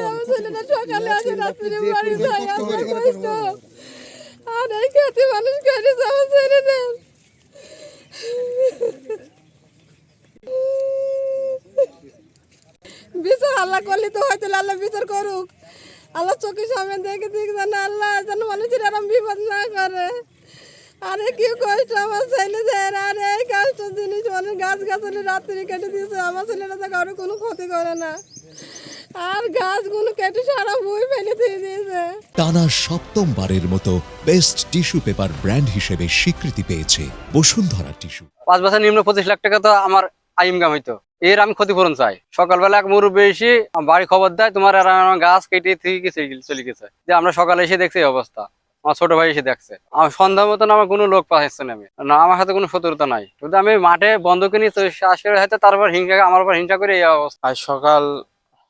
আমার ছেলেটা সকালে আসে রাত্রে বাড়ি যায়, আমার কষ্ট। আর এই খেতে মানুষ করেছে আমার ছেলেদের। বিচার আল্লাহ করলে তো হয়তো আল্লাহ বিচার করুক। আল্লাহ চোখের সামনে দেখে দিক যেন আল্লাহ যেন মানুষের এরম বিপদ না করে। আরে কি কষ্ট আমার ছেলেদের, আর এই কষ্ট জিনিস মানুষ গাছ গাছালি রাত্রি কেটে দিয়েছে। আমার ছেলেরা তো কারো কোনো ক্ষতি করে না, আর গাছগুলো কেটে সারা বই ফেলে দিয়ে দিয়েছে। টানা সপ্তমবারের মতো বেস্ট টিস্যু পেপার ব্র্যান্ড হিসেবে স্বীকৃতি পেয়েছে বসুন্ধরা টিস্যু। 5 বছর নিম্ন 25 লাখ টাকা তো আমার আয় ইনকাম হইতো। এর আমি ক্ষতিপূরণ চাই। সকালবেলা এক মুরব্বী এসে বাড়ি খবর দেয় তোমার আর আমার গাছ কেটে থেকে চলে গেছে। যে আমরা সকালে এসে দেখছি এই অবস্থা। আমার ছোট ভাই এসে দেখছে। আমার সন্ধ্যা মতন আমার কোনো লোক পাঠাচ্ছে না, আমি না, আমার হাতে কোনো শত্রুতা নাই, শুধু আমি মাঠে বন্ধকে নিয়ে আসলে হয়তো তারপর হিংসা আমার উপর হিংসা করে এই অবস্থা। আজ সকাল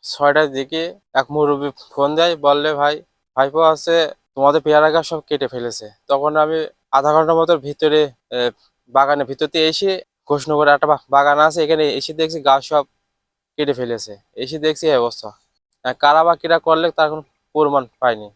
6টার দিকে এক মুরব্বী ফোন দেয়, বললে ভাইপো আছে, তোমাদের পেয়ারা গাছ সব কেটে ফেলেছে। তখন আমি আধা ঘন্টার মতো ভিতরে বাগানের ভিতরতে এসে ঘোষনগরে একটা বাগান আছে, এখানে এসে দেখছি গাছ সব কেটে ফেলেছে। এসে দেখছি এই অবস্থা। কারা বা কিরা করলে তার কোনো প্রমাণ পাইনি।